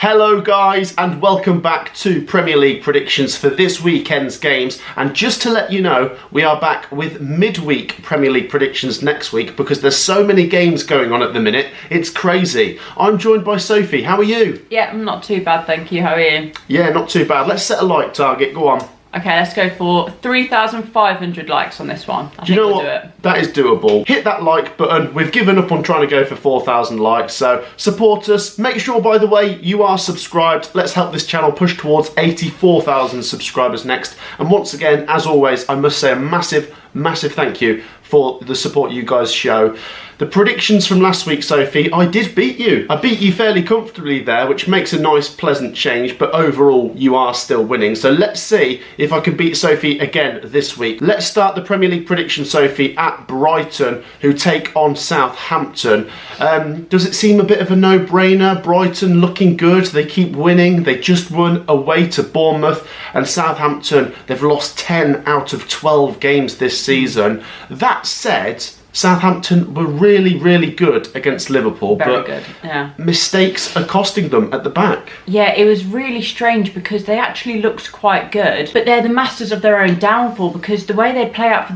Hello guys, and welcome back to Premier League predictions for this weekend's games. And just to let you know, we are back with midweek Premier League predictions next week because there's so many games going on at the minute. It's crazy. I'm joined by Sophie. How are you? Yeah, I'm not too bad, thank you. How are you? Yeah, not too bad. Let's set a like target. Go on. Okay, let's go for 3,500 likes on this one. Do you know what? That is doable. Hit that like button. We've given up on trying to go for 4,000 likes, so support us. Make sure, by the way, you are subscribed. Let's help this channel push towards 84,000 subscribers next. And once again, as always, I must say a massive thank you for the support you guys show. The predictions from last week, Sophie, I did beat you. I beat you fairly comfortably there, which makes a nice, pleasant change, but overall, you are still winning. So let's see if I can beat Sophie again this week. Let's start the Premier League prediction, Sophie, at Brighton, who take on Southampton. Does it seem a bit of a no-brainer? Brighton looking good. They keep winning. They just won away to Bournemouth. And Southampton, they've lost 10 out of 12 games this season. That said, Southampton were really good against Liverpool, Very good, yeah. Mistakes are costing them at the back. Yeah, it was really strange because they actually looked quite good, but they're the masters of their own downfall because the way they play out from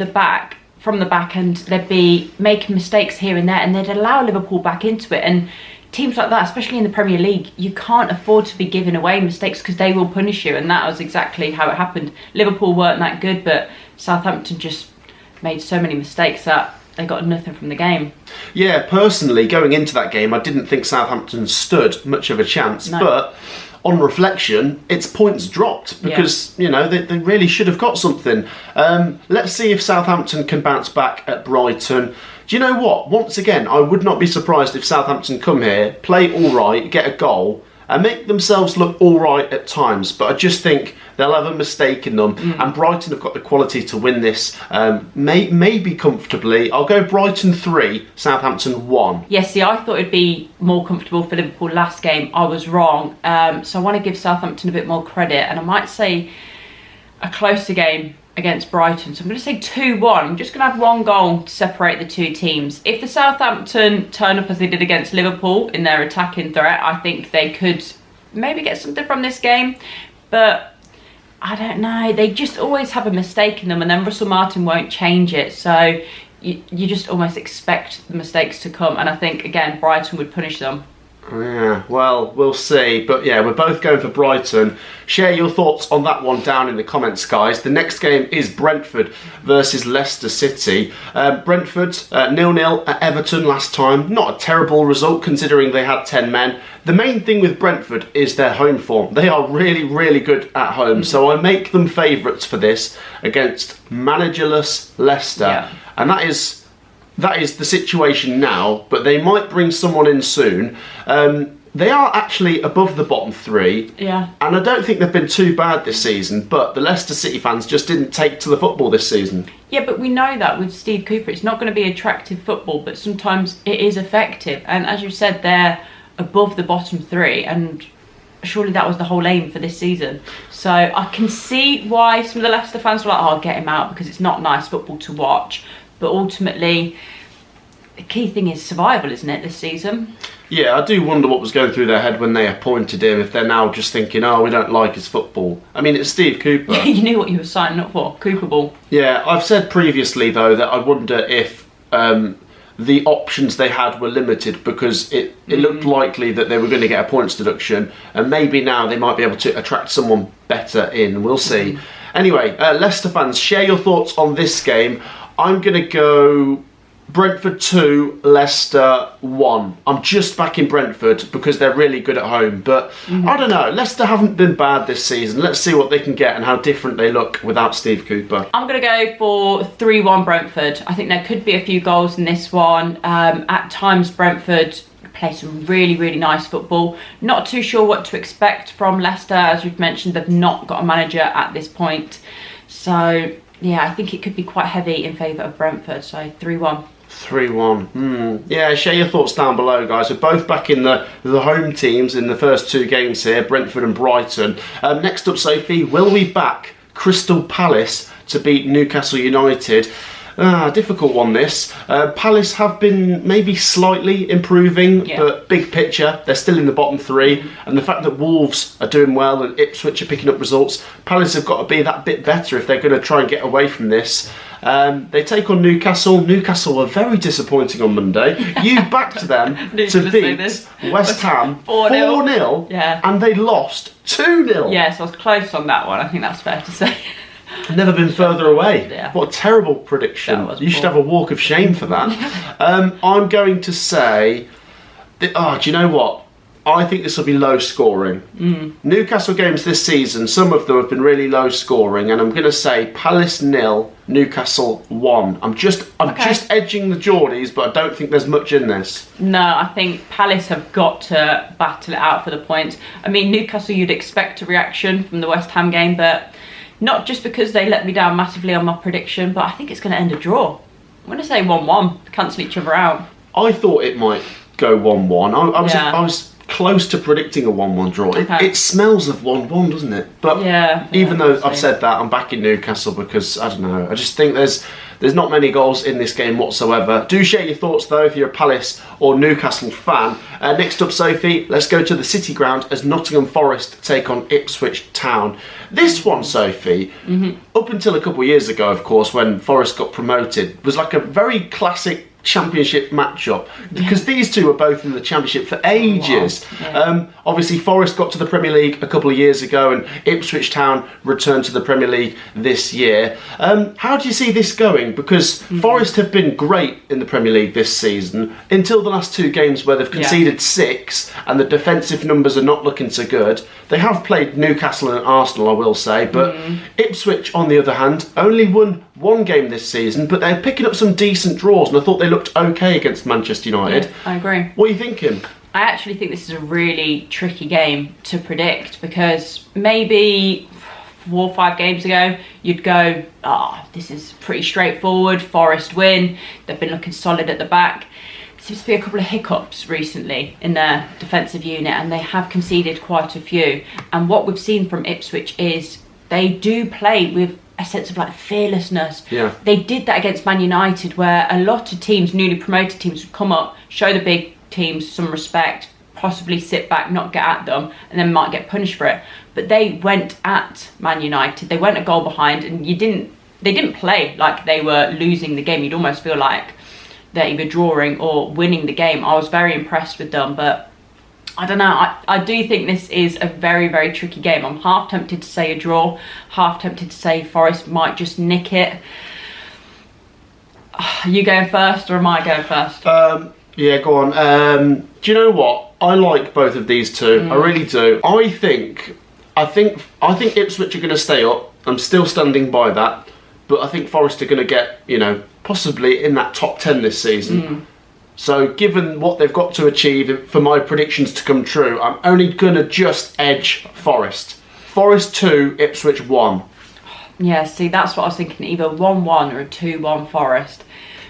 the back end, they'd be making mistakes here and there and they'd allow Liverpool back into it. And teams like that, especially in the Premier League, you can't afford to be giving away mistakes because they will punish you, and that was exactly how it happened. Liverpool weren't that good, but Southampton just made so many mistakes that they got nothing from the game. Yeah, personally, going into that game, I didn't think Southampton stood much of a chance. No. But on reflection, it's points dropped because, you know, they really should have got something. Let's see if Southampton can bounce back at Brighton. Do you know what? Once again, I would not be surprised if Southampton come here, play all right, get a goal, and make themselves look all right at times. But I just think they'll have a mistake in them. And Brighton have got the quality to win this, maybe comfortably. I'll go Brighton 3, Southampton 1. Yeah, see, I thought it'd be more comfortable for Liverpool last game. I was wrong. So I want to give Southampton a bit more credit. And I might say a closer game against Brighton. So I'm going to say 2-1. I'm just going to have one goal to separate the two teams. If the Southampton turn up as they did against Liverpool in their attacking threat, I think they could maybe get something from this game. But I don't know. They just always have a mistake in them, and then Russell Martin won't change it. So you just almost expect the mistakes to come. And I think, again, Brighton would punish them. Yeah, well, we'll see. But yeah, we're both going for Brighton. Share your thoughts on that one down in the comments, guys. The next game is Brentford versus Leicester City. Brentford 0-0 at Everton last time. Not a terrible result considering they had 10 men. The main thing with Brentford is their home form. They are really good at home. So I make them favourites for this against managerless Leicester. Yeah. And that is the situation now, but they might bring someone in soon. They are actually above the bottom three. Yeah. And I don't think they've been too bad this season, but the Leicester City fans just didn't take to the football this season. Yeah, but we know that with Steve Cooper, it's not going to be attractive football, but sometimes it is effective. And as you said, they're above the bottom three, and surely that was the whole aim for this season. So I can see why some of the Leicester fans were like, oh, get him out because it's not nice football to watch. But ultimately, the key thing is survival, isn't it, this season? Yeah, I do wonder what was going through their head when they appointed him, if they're now just thinking, oh, we don't like his football. I mean, it's Steve Cooper. You knew what you were signing up for, Cooper Ball. Yeah, I've said previously, though, that I wonder if the options they had were limited because it looked likely that they were going to get a points deduction, and maybe now they might be able to attract someone better in. We'll see. Anyway, Leicester fans, share your thoughts on this game. I'm going to go Brentford 2, Leicester 1. I'm just backing Brentford because they're really good at home. But I don't know, Leicester haven't been bad this season. Let's see what they can get and how different they look without Steve Cooper. I'm going to go for 3-1 Brentford. I think there could be a few goals in this one. At times, Brentford play some really nice football. Not too sure what to expect from Leicester. As we've mentioned, they've not got a manager at this point. So yeah, I think it could be quite heavy in favour of Brentford, so 3-1. 3-1. Yeah, share your thoughts down below, guys. We're both back in the home teams in the first two games here, Brentford and Brighton. Next up, Sophie, will we back Crystal Palace to beat Newcastle United? Difficult one this. Palace have been maybe slightly improving, but big picture, they're still in the bottom three. And the fact that Wolves are doing well and Ipswich are picking up results, Palace have got to be that bit better if they're going to try and get away from this. They take on Newcastle. Newcastle were very disappointing on Monday. You backed them to beat West Ham 4-0, and they lost 2-0. Yes, I was close on that one. I think that's fair to say. Never been further away. What a terrible prediction. You should have a walk of shame for that. I'm going to say, do you know what? I think this will be low scoring. Newcastle games this season, some of them have been really low scoring, and I'm going to say Palace 0, Newcastle 1. I'm just edging the Geordies, but I don't think there's much in this. No, I think Palace have got to battle it out for the points. I mean, Newcastle, you'd expect a reaction from the West Ham game, but not just because they let me down massively on my prediction, but I think it's going to end a draw. I'm going to say 1-1, cancel each other out. I thought it might go 1-1. I was close to predicting a 1-1 draw. It smells of 1-1, doesn't it? But even though I've said that, I'm back in Newcastle because, I don't know, I just think there's not many goals in this game whatsoever. Do share your thoughts though if you're a Palace or Newcastle fan. Next up, Sophie, let's go to the City Ground as Nottingham Forest take on Ipswich Town. This one, Sophie, up until a couple of years ago, of course, when Forest got promoted, was like a very classic Championship matchup because these two were both in the Championship for ages. Obviously Forest got to the Premier League a couple of years ago and Ipswich Town returned to the Premier League this year. How do you see this going? Because Forest have been great in the Premier League this season until the last two games where they've conceded 6 and the defensive numbers are not looking so good. They have played Newcastle and Arsenal, I will say, but Ipswich, on the other hand, only won one game this season, but they're picking up some decent draws, and I thought they looked okay against Manchester United. Yeah, I agree. What are you thinking? I actually think this is a really tricky game to predict because maybe 4 or 5 games ago, you'd go, this is pretty straightforward, Forest win, they've been looking solid at the back. Seems to be a couple of hiccups recently in their defensive unit and they have conceded quite a few. And what we've seen from Ipswich is they do play with a sense of like fearlessness. They did that against Man United where a lot of teams, newly promoted teams, would come up, show the big teams some respect, possibly sit back, not get at them, and then might get punished for it. But they went at Man United, they went a goal behind, and they didn't play like they were losing the game. You'd almost feel like they're either drawing or winning the game. I was very impressed with them, but I don't know, I do think this is a very, very tricky game. I'm half tempted to say a draw, half tempted to say Forest might just nick it. Are you going first or am I going first? Yeah, go on. Do you know what? I like both of these two. I really do. I think Ipswich are going to stay up. I'm still standing by that. But I think Forest are going to get, possibly in that top 10 this season. So given what they've got to achieve for my predictions to come true, I'm only going to just edge Forest. Forest 2, Ipswich 1. Yeah, see, that's what I was thinking. Either 1-1 or a 2-1 Forest.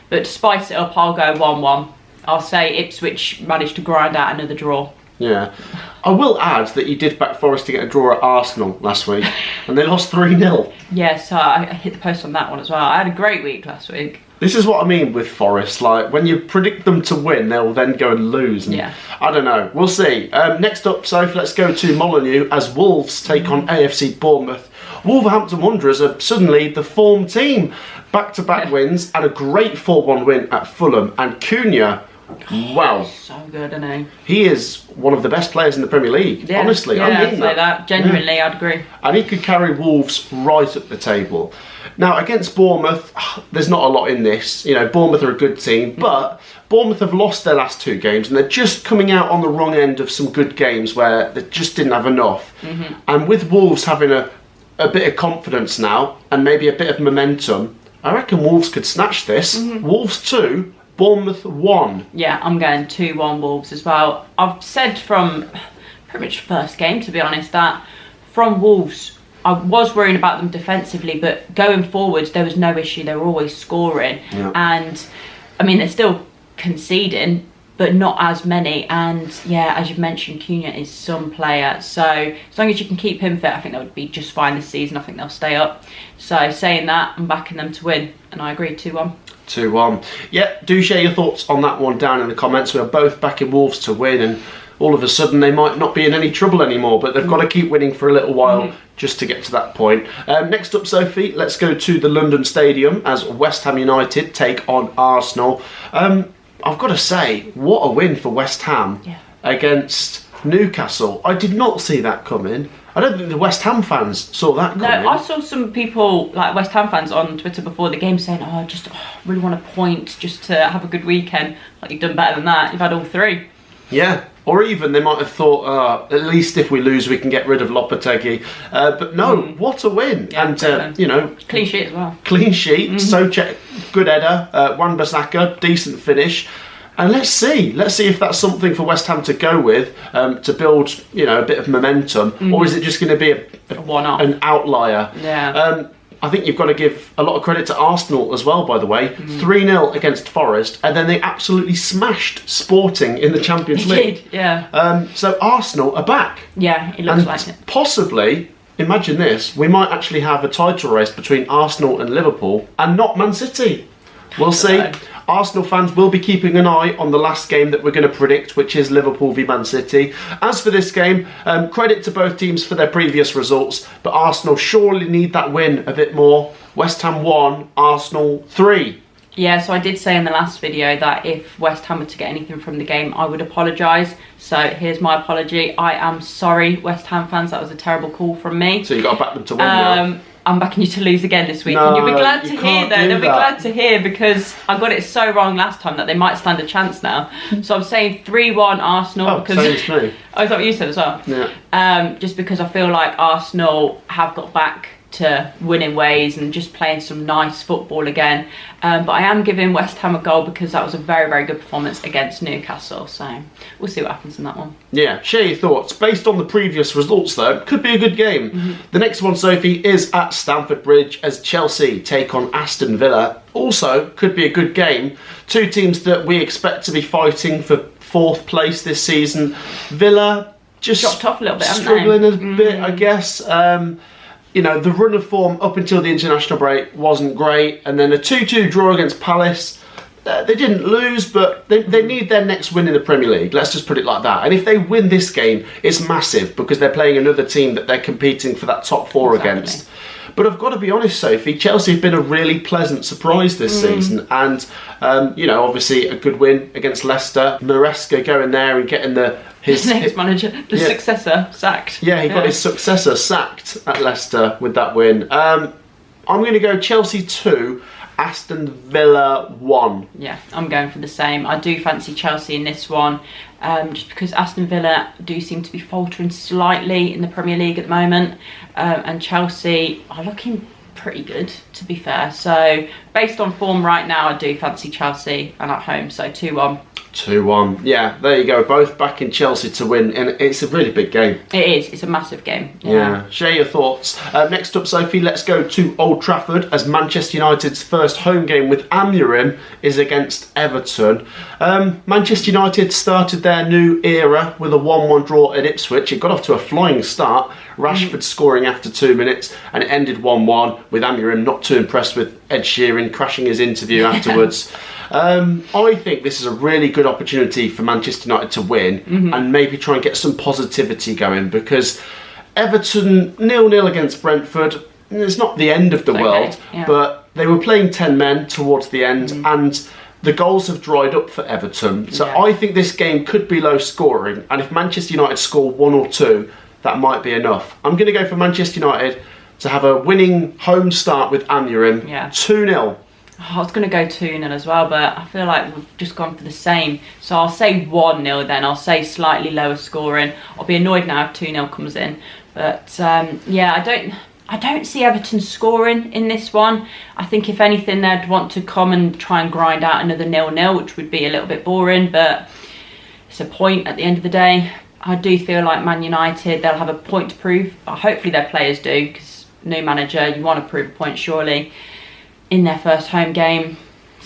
But to spice it up, I'll go 1-1. I'll say Ipswich managed to grind out another draw. Yeah. I will add that you did back Forest to get a draw at Arsenal last week and they lost 3-0. Yeah, so I hit the post on that one as well. I had a great week last week. This is what I mean with Forest. Like, when you predict them to win, they'll then go and lose. And I don't know. We'll see. Next up, Soph, let's go to Molineux as Wolves take on AFC Bournemouth. Wolverhampton Wanderers are suddenly the form team. Back-to-back wins and a great 4-1 win at Fulham. And Cunha, wow. So good, isn't he? He is one of the best players in the Premier League. Yeah, honestly, I mean that. Genuinely, I'd agree. And he could carry Wolves right up the table. Now, against Bournemouth, there's not a lot in this. Bournemouth are a good team, but Bournemouth have lost their last 2 games and they're just coming out on the wrong end of some good games where they just didn't have enough. And with Wolves having a bit of confidence now and maybe a bit of momentum, I reckon Wolves could snatch this. Wolves 2, Bournemouth 1. Yeah, I'm going 2-1 Wolves as well. I've said from pretty much first game, to be honest, that from Wolves, I was worrying about them defensively, but going forwards, there was no issue. They were always scoring. And, I mean, they're still conceding, but not as many. And yeah, as you've mentioned, Cunha is some player. So as long as you can keep him fit, I think that would be just fine this season. I think they'll stay up. So saying that, I'm backing them to win. And I agree, 2-1. 2-1. Yeah, do share your thoughts on that one down in the comments. We are both backing Wolves to win, and all of a sudden they might not be in any trouble anymore, but they've got to keep winning for a little while just to get to that point. Next up, Sophie, let's go to the London Stadium as West Ham United take on Arsenal. I've got to say, what a win for West Ham against Newcastle. I did not see that coming. I don't think the West Ham fans saw that coming. No, I saw some people, like West Ham fans on Twitter before the game saying, I really want a point just to have a good weekend. Like, you've done better than that. You've had all 3. Yeah, or even they might have thought, at least if we lose, we can get rid of Lopetegui. But no, what a win. Yeah, and, you know... Clean sheet as well. Clean sheet, Souček, good header, Wan-Bissaka, decent finish. And let's see if that's something for West Ham to go with, to build, you know, a bit of momentum, or is it just going to be a one-off, an outlier? Yeah. I think you've got to give a lot of credit to Arsenal as well, by the way. 3-0 against Forest, and then they absolutely smashed Sporting in the Champions League. Did, yeah. So Arsenal are back. Yeah, it looks like it. Possibly, imagine this, we might actually have a title race between Arsenal and Liverpool, and not Man City. We'll see. Arsenal fans will be keeping an eye on the last game that we're going to predict, which is Liverpool v Man City. As for this game, credit to both teams for their previous results, but Arsenal surely need that win a bit more. West Ham 1, Arsenal 3. Yeah, so I did say in the last video that if West Ham were to get anything from the game, I would apologise. So here's my apology. I am sorry, West Ham fans. That was a terrible call from me. So you've got to back them to win now. I'm backing you to lose again this week. No, and you'll be glad to hear, though. They'll be that. glad to hear, because I got it so wrong last time that they might stand a chance now. So I'm saying 3-1 Arsenal. Oh, because same as me. Oh, is that what you said as well? Yeah. Just because I feel like Arsenal have got back to winning ways and just playing some nice football again. But I am giving West Ham a goal because that was a very, very good performance against Newcastle. So we'll see what happens in that one. Yeah, share your thoughts. Based on the previous results, though, could be a good game. The next one, Sophie, is at Stamford Bridge as Chelsea take on Aston Villa. Also, could be a good game. Two teams that we expect to be fighting for 4th place this season. Villa just dropped off a little bit, struggling a bit, I guess. You know, the run of form up until the international break wasn't great, and then a 2-2 draw against Palace. They didn't lose, but they need their next win in the Premier League. Let's just put it like that. And if they win this game, it's massive because they're playing another team that they're competing for that top 4 against. But I've got to be honest, Sophie, Chelsea have been a really pleasant surprise this season. And, you know, obviously a good win against Leicester. Maresca going there and getting his next manager, successor, sacked. Yeah, he got his successor sacked at Leicester with that win. I'm going to go Chelsea 2, Aston Villa 1. Yeah, I'm going for the same. I do fancy Chelsea in this one, just because Aston Villa do seem to be faltering slightly in the Premier League at the moment, and Chelsea are looking pretty good, to be fair. So based on form right now, I do fancy Chelsea and at home, so 2-1. 2-1. Yeah, there you go. Both backing Chelsea to win, and it's a really big game. It is. It's a massive game. Yeah. Share your thoughts. Next up, Sophie, let's go to Old Trafford as Manchester United's first home game with Amorim is against Everton. Manchester United started their new era with a 1-1 draw at Ipswich. It got off to a flying start. Rashford scoring after 2 minutes, and it ended 1-1 with Amorim not too impressed with Ed Sheeran crashing his interview afterwards. I think this is a really good opportunity for Manchester United to win and maybe try and get some positivity going, because Everton 0-0 against Brentford, it's not the end of the world, but they were playing 10 men towards the end and the goals have dried up for Everton. So I think this game could be low scoring, and if Manchester United score 1 or 2, that might be enough. I'm going to go for Manchester United to have a winning home start with Amorim. 2-0. I was going to go 2-0 as well, but I feel like we've just gone for the same. So I'll say 1-0 then. I'll say slightly lower scoring. I'll be annoyed now if 2-0 comes in. But yeah, I don't see Everton scoring in this one. I think if anything, they'd want to come and try and grind out another 0-0, which would be a little bit boring, but it's a point at the end of the day. I do feel like Man United, they'll have a point to prove. Hopefully their players do, because new manager, you want to prove a point surely in their first home game.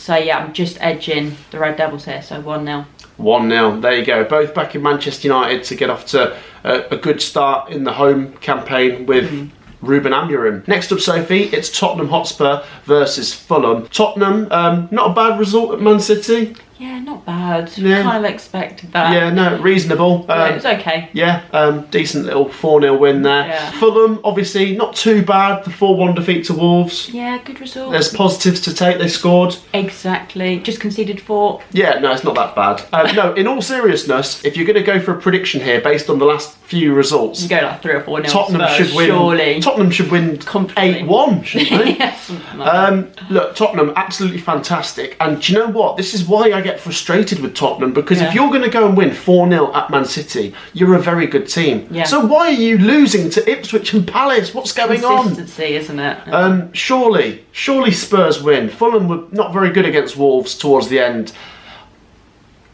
So yeah, I'm just edging the Red Devils here, so 1-0. 1-0, there you go. Both back in Manchester United to get off to a good start in the home campaign with Ruben Amorim. Next up, Sophie, it's Tottenham Hotspur versus Fulham. Tottenham, not a bad result at Man City. Yeah, not bad. Yeah. Kind of expected that. Yeah, no, reasonable. Yeah, it was okay. Yeah, decent little 4-0 win there. Yeah. Fulham, obviously, not too bad. The 4-1 defeat to Wolves. Yeah, good result. There's positives to take. They scored. Exactly. Just conceded 4. Yeah, no, it's not that bad. No, in all seriousness, if you're going to go for a prediction here based on the last few results, You go like 3 or 4 nil. Tottenham Spurs, should win. Surely. Tottenham should win Comfortably. 8-1, shouldn't they? Yeah, something like that. Look, Tottenham, absolutely fantastic. And do you know what? This is why I get frustrated with Tottenham, because if Yeah. you're going to go and win 4-0 at Man City, you're a very good team. Yeah. So why are you losing to Ipswich and Palace? What's going on? Consistency, isn't it? Surely Spurs win. Fulham were not very good against Wolves towards the end.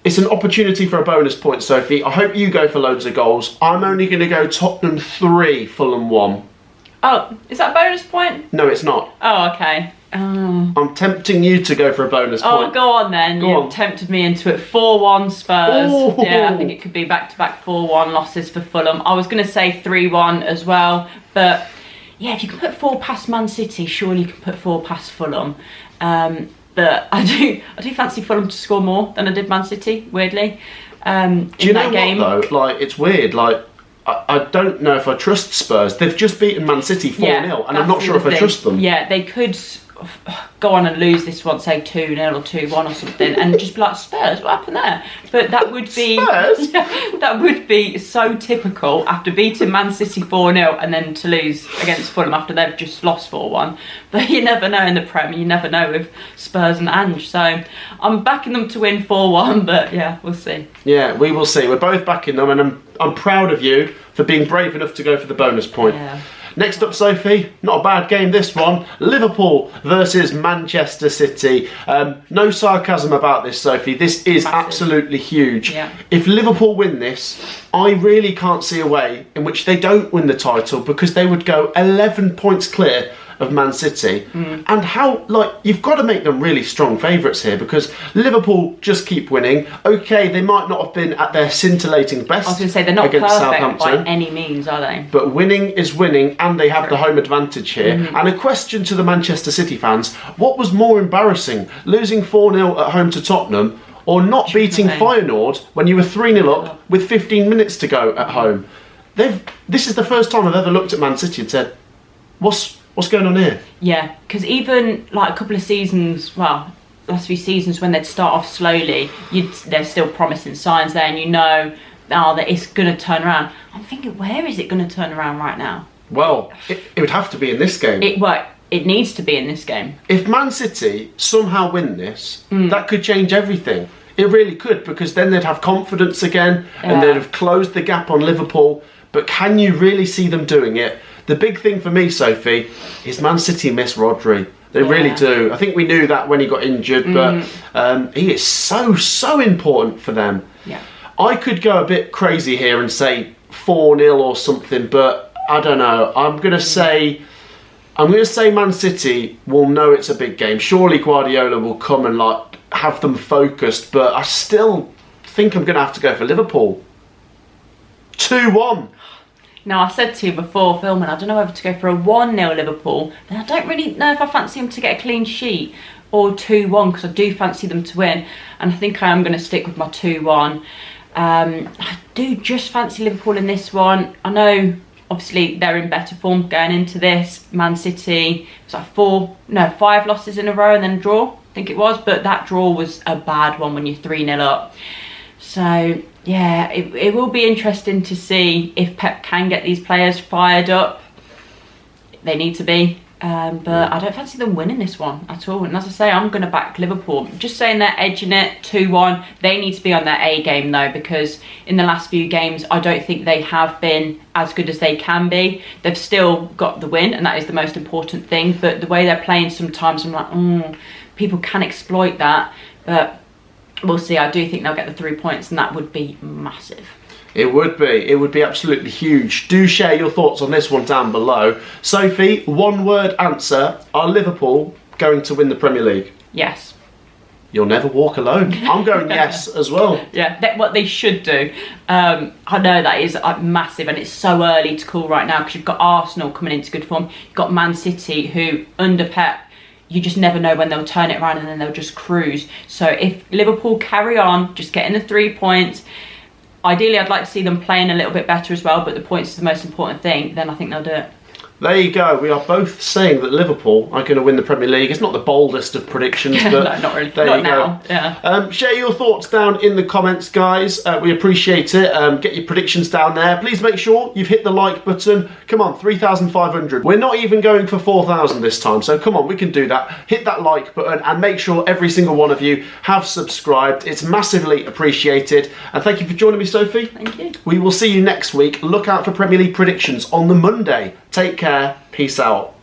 It's an opportunity for a bonus point, Sophie. I hope you go for loads of goals. I'm only going to go Tottenham 3, Fulham 1. Oh, is that a bonus point? No, it's not. Oh, okay. Oh. I'm tempting you to go for a bonus point. Oh, go on then. Go You've on. tempted me into it. 4-1 Spurs. Ooh. Yeah, I think it could be back-to-back 4-1 losses for Fulham. I was going to say 3-1 as well, but yeah, if you can put 4 past Man City, surely you can put 4 past Fulham. But I do fancy Fulham to score more than I did Man City, weirdly. Do you in know that game. what, though? Like, it's weird. Like, I don't know if I trust Spurs. They've just beaten Man City 4-0, and I'm not sure if I trust them. Yeah, they could go on and lose this one, say 2-0 or 2-1 or something, and just be like, Spurs, what happened there? But that would be Spurs? that would be so typical after beating Man City 4-0 and then to lose against Fulham after they've just lost 4-1. But you never know in the Premier, you never know with Spurs and Ange. So I'm backing them to win 4-1, but yeah, we'll see. Yeah, we will see. We're both backing them, and I'm proud of you for being brave enough to go for the bonus point. Yeah. Next up, Sophie, not a bad game this one. Liverpool versus Manchester City. No sarcasm about this, Sophie. This is Massive. Absolutely huge. Yeah. If Liverpool win this, I really can't see a way in which they don't win the title, because they would go 11 points clear of Man City. And how, like, you've got to make them really strong favourites here, because Liverpool just keep winning. Okay, they might not have been at their scintillating best I was going to say, they're not against perfect Southampton, by any means, are they? but winning is winning, and they have the home advantage here. And a question to the Manchester City fans: what was more embarrassing, losing 4-0 at home to Tottenham, or not beating Feyenoord when you were 3-0 up with 15 minutes to go at home? This is the first time I've ever looked at Man City and said, what's going on here? Yeah, because even like a couple of seasons, well, last few seasons when they'd start off slowly, there's still promising signs there, and that it's going to turn around. I'm thinking, where is it going to turn around right now? Well, it would have to be in this game. It needs to be in this game. If Man City somehow win this, that could change everything. It really could, because then they'd have confidence again, and they'd have closed the gap on Liverpool. But can you really see them doing it? The big thing for me, Sophie, is Man City miss Rodri. They really do. I think we knew that when he got injured, but he is so important for them. Yeah. I could go a bit crazy here and say 4-0 or something, but I don't know. I'm going to say Man City will know it's a big game. Surely Guardiola will come and have them focused, but I still think I'm going to have to go for Liverpool. 2-1. Now, I said to you before filming, I don't know whether to go for a 1-0 Liverpool. Then I don't really know if I fancy them to get a clean sheet, or 2-1, because I do fancy them to win. And I think I am going to stick with my 2-1. I do just fancy Liverpool in this one. I know, obviously, they're in better form going into this. Man City, it's like 5 losses in a row and then a draw, I think it was. But that draw was a bad one when you're 3-0 up. So, yeah, it will be interesting to see if Pep can get these players fired up. They need to be. But I don't fancy them winning this one at all. And as I say, I'm going to back Liverpool. Just saying they're edging it 2-1. They need to be on their A game, though, because in the last few games, I don't think they have been as good as they can be. They've still got the win, and that is the most important thing. But the way they're playing sometimes, I'm like, people can exploit that. But we'll see. I do think they'll get the 3 points, and that would be massive. It would be. It would be absolutely huge. Do share your thoughts on this one down below. Sophie, one word answer. Are Liverpool going to win the Premier League? Yes. you'll never walk alone. I'm going yes as well. Yeah, what they should do. I know that is massive, and it's so early to call right now because you've got Arsenal coming into good form. You've got Man City, who under Pep, you just never know when they'll turn it around and then they'll just cruise. So if Liverpool carry on, just getting the 3 points, ideally I'd like to see them playing a little bit better as well, but the points is the most important thing, then I think they'll do it. There you go. We are both saying that Liverpool are going to win the Premier League. It's not the boldest of predictions, but no, not really. There not you now. go. Yeah. Share your thoughts down in the comments, guys. We appreciate it. Get your predictions down there. Please make sure you've hit the like button. Come on, 3,500. We're not even going for 4,000 this time, so come on, we can do that. Hit that like button and make sure every single one of you have subscribed. It's massively appreciated. And thank you for joining me, Sophie. Thank you. We will see you next week. Look out for Premier League predictions on the Monday. Take care. Peace out.